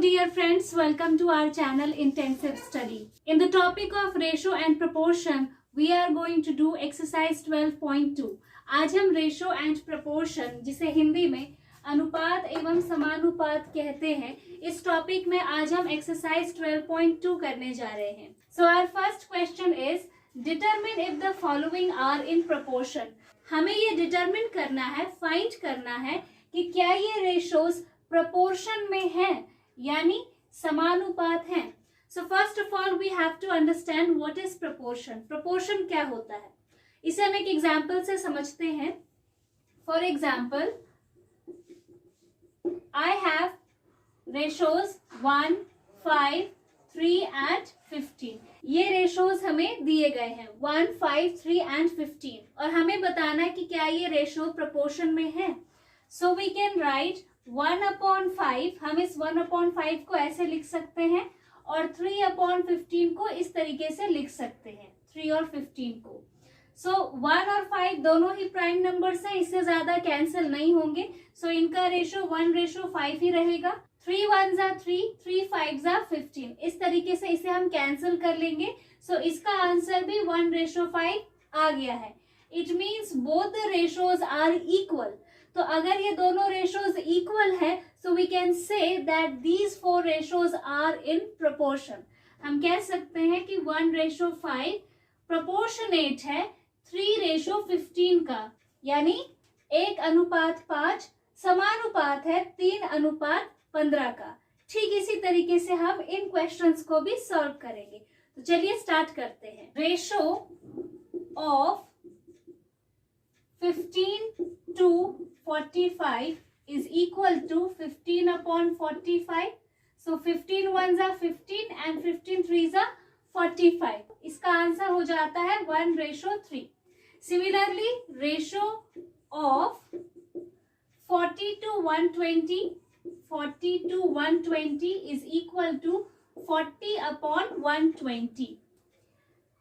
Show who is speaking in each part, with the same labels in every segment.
Speaker 1: dear friends, welcome to our channel Intensive Study. In the topic of ratio and proportion, we are going to do exercise 12.2. आज हम ratio and proportion, जिसे हिंदी में अनुपात एवं समानुपात कहते हैं, इस टॉपिक में आज हम exercise 12.2 करने जा रहे हैं. So our first question is determine if the following are in proportion. हमें ये determine करना है, find करना है कि क्या ये ratios proportion में हैं यानी समानुपात हैं. So first of all we have to understand what is proportion. Proportion क्या होता है, इसे हम एक एग्जाम्पल से समझते हैं. For example, I have ratios 1, 5, 3 and 15. ये ratios हमें दिए गए हैं 1, 5, 3 and 15 और हमें बताना है कि क्या ये ratio proportion में है. So we can write 1/5. हम इस 1/5 को ऐसे लिख सकते हैं और 3/15 को इस तरीके से लिख सकते हैं, 3 और 15 को. सो 1 और 5 दोनों ही प्राइम नंबर्स हैं, इससे ज्यादा कैंसिल नहीं होंगे. सो इनका रेशो 1:5 ही रहेगा. 3 1s are 3, 3 5s are 15. इस तरीके से इसे हम कैंसिल कर लेंगे. सो इसका आंसर भी 1:5 आ गया है. It means both the ratios are equal. तो अगर ये दोनों रेशोज इक्वल है, so we can say that these 4 ratios are in proportion. हम कह सकते हैं कि 1:5 प्रोपोर्शनेट है 3:15 का, यानी 1:5 समानुपात है 3:15 का. ठीक इसी तरीके से हम इन क्वेश्चंस को भी सॉल्व करेंगे. तो चलिए स्टार्ट करते हैं. Ratio of 15 to 45 is equal to 15/45. So 15 1s are 15 and 15 3s are 45. इसका आंसर हो जाता है 1:3. Similarly, ratio of 40 to 120 is equal to 40/120.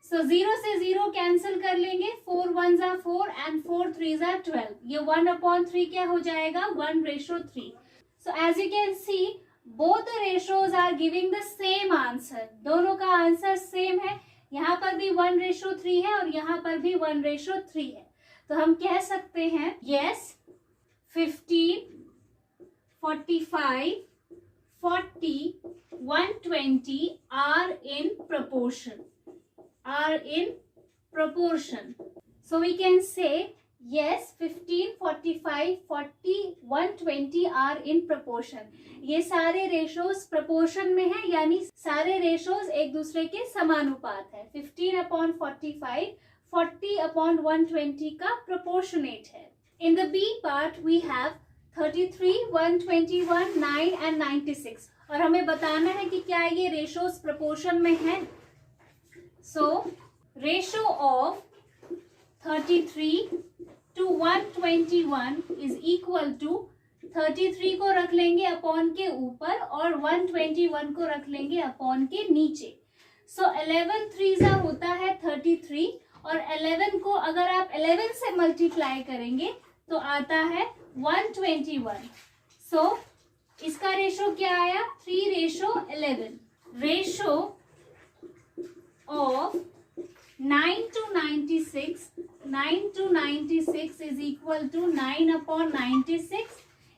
Speaker 1: So 0 से 0 कैंसिल कर लेंगे. 4 1s are 4 and 4 3s are 12. ये 1/3 क्या हो जाएगा, 1:3. So as you can see, both the ratios are giving the same answer. दोनों का आंसर सेम है. यहाँ पर भी 1:3 है और यहाँ पर भी 1:3 है. तो हम कह सकते हैं yes, 15, 45, 40, 120 are in proportion. So we can say yes, 15, 45, 40, 120 are in proportion. ये सारे रेशोज प्रोपोर्शन में है, यानी सारे रेशोज एक दूसरे के समानुपात है. 15/45, 40/120 का प्रोपोर्शनेट है. In the B part we have 33, 121, 9 and 96 और हमें बताना है कि क्या ये रेशोज प्रोपोर्शन में है. So ratio of 33 to 121 is equal to 33 को रख लेंगे अपॉन के ऊपर और 121 को रख लेंगे अपॉन के नीचे. So 11 3s होता है 33 और 11 को अगर आप 11 से मल्टीप्लाई करेंगे तो आता है 121. So इसका रेशो क्या आया, 3:11. Ratio of 9 to 96 is equal to 9/96.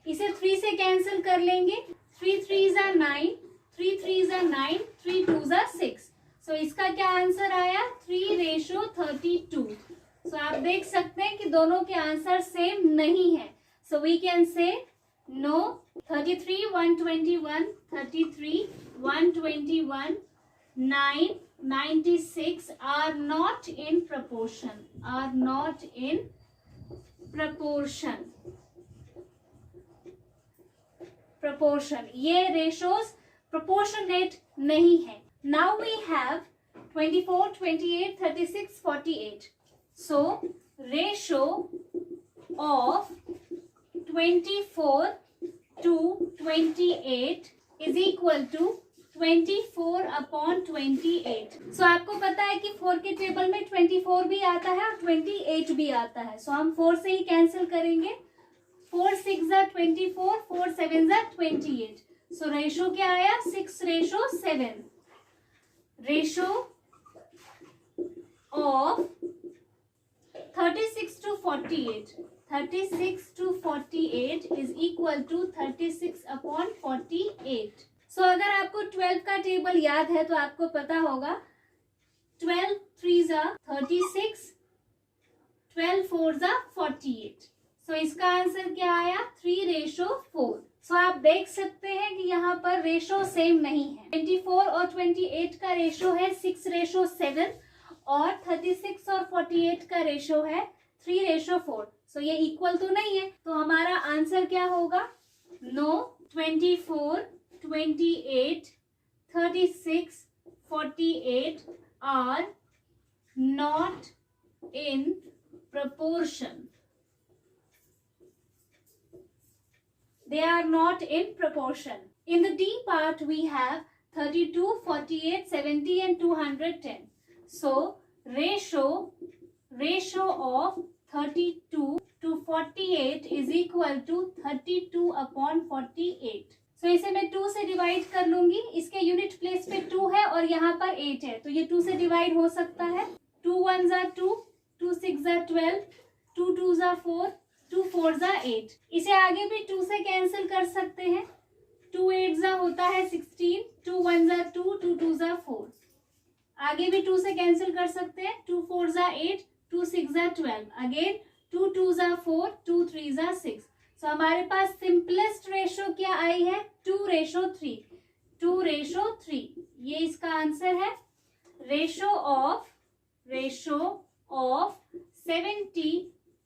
Speaker 1: इसे 3 से कैंसिल कर लेंगे. 3 3s are 9, 3 3s are 9, 3 2s are 6. So इसका क्या आंसर आया, 3:32. So आप देख सकते हैं कि दोनों के आंसर सेम नहीं है. So we can say no. 33 121, 33 121, 9 96 are not in proportion. ये ratios proportionate नहीं है. Now we have 24, 28, 36, 48. So ratio of 24 to 28 is equal to 24/28. So आपको पता है कि 4 के टेबल में 24 भी आता है और 28 भी आता है. So हम 4 से ही कैंसिल करेंगे. 4 6s are 24, 4 7s are 28. So ratio क्या आया 6:7. Ratio of 36 to 48. 36 to 48 is equal to 36/48. सो अगर आपको 12 का टेबल याद है तो आपको पता होगा 12 3s are 36, 12 4s are 48. सो इसका आंसर क्या आया 3:4. सो आप देख सकते हैं कि यहाँ पर रेशो सेम नहीं है. 24 और 28 का रेशो है 6:7 और 36 और 48 का रेशो है 3:4. सो ये इक्वल तो नहीं है, तो हमारा आंसर क्या होगा? No. 24, 28, 36, 48 are not in proportion. They are not in proportion. In the D part we have 32, 48, 70 and 210. So ratio of 32 to 48 is equal to 32/48. So इसे मैं 2 से डिवाइड कर लूंगी. इसके यूनिट प्लेस पे 2 है और यहाँ पर 8 है, तो ये 2 से डिवाइड हो सकता है. 2 1s are 2, 2 6s are 12, 2 2s are 4, 2 4s are 8. इसे आगे भी 2 से कैंसिल कर सकते हैं. 2 8s होता है 16, 2 1s are 2, 2 2s are 4. आगे भी 2 से कैंसिल कर सकते हैं. 2 4s are 8, 2 6s are 12. Again 2 2s are 4, 2 3s are 6. सो हमारे पास सिंपलेस्ट रेशो क्या आई है 2:3. 2:3 ये इसका आंसर है. Ratio of 70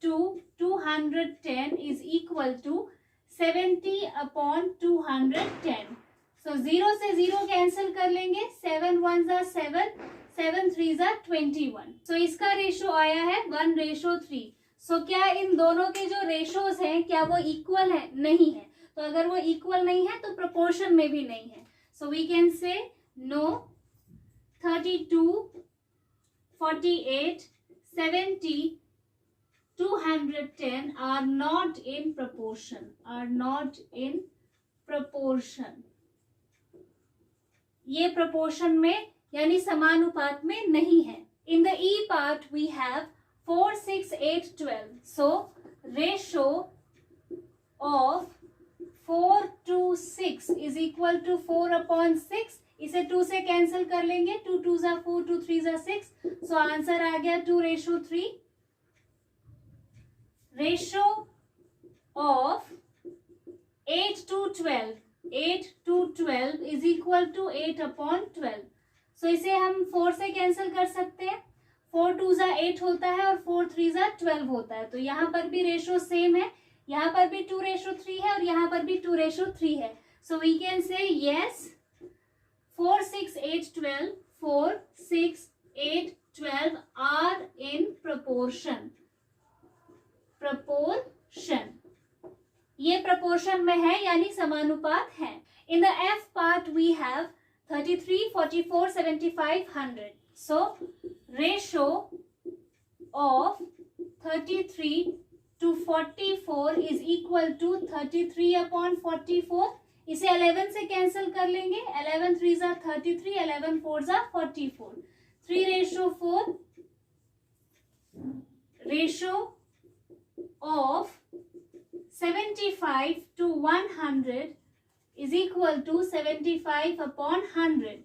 Speaker 1: to 210 is equal to 70/210. सो 0 से 0 कैंसिल कर लेंगे. 7 1s are 7, 7 3s are 21. सो इसका रेशो आया है 1:3. सो क्या इन दोनों के जो रेशोज हैं क्या वो इक्वल है? नहीं है. तो अगर वो इक्वल नहीं है तो प्रोपोर्शन में भी नहीं है. So we can say no. 32, 48, 70, 210 are not in proportion. Are not in proportion. ये प्रोपोर्शन में यानी समानुपात में नहीं है. In the E part we have 4 6 8 12. So ratio of 4 to 6 is equal to 4/6. इसे 2 से कैंसिल कर लेंगे. 2 2s are 4, 2 3s are 6. So answer आ गया 2:3. Ratio of 8 to 12. 8 to 12 is equal to 8/12. So इसे हम 4 से कैंसिल कर सकते हैं. 4 2s are 8 होता है और 4 3s are 12 होता है. तो यहाँ पर भी रेशो सेम है. यहाँ पर भी 2:3 है और यहाँ पर भी 2:3 है. So we can say yes 4 6 8 12. 4 6 8 12 are in proportion. ये प्रोपोर्शन में है यानी समानुपात है. In the F part we have 33, 44, 75, 100. So ratio of 33 to 44 is equal to 33/44. इसे 11 से कैंसिल कर लेंगे. 11 3s are 33, 11 4s are 44. 3:4. Ratio of 75 to 100 is equal to 75/100.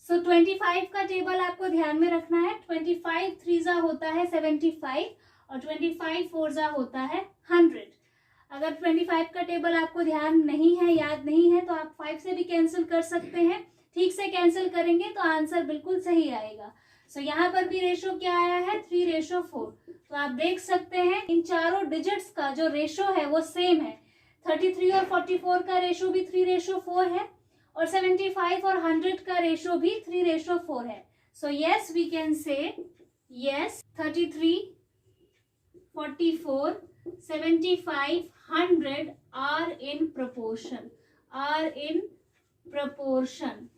Speaker 1: सो 25 का टेबल आपको ध्यान में रखना है. 25 3s होता है 75 और 25 4s होता है 100. अगर 25 का टेबल आपको ध्यान नहीं है, याद नहीं है, तो आप 5 से भी कैंसिल कर सकते हैं. ठीक से कैंसिल करेंगे तो आंसर बिल्कुल सही आएगा. सो यहाँ पर भी रेशो क्या आया है 3:4. तो आप देख सकते हैं इन चारों डिजिट्स का जो रेशो है वो सेम है. 33 और 44 का रेशो भी 3:4 है और 75 और 100 का रेशो भी 3:4 है. So yes we can say yes 33, 44, 75, 100 are in proportion.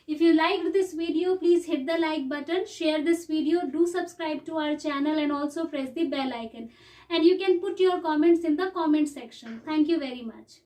Speaker 1: If you liked this video, please hit the like button, share this video, do subscribe to our channel and also press the bell icon. And you can put your comments in the comment section. Thank you very much.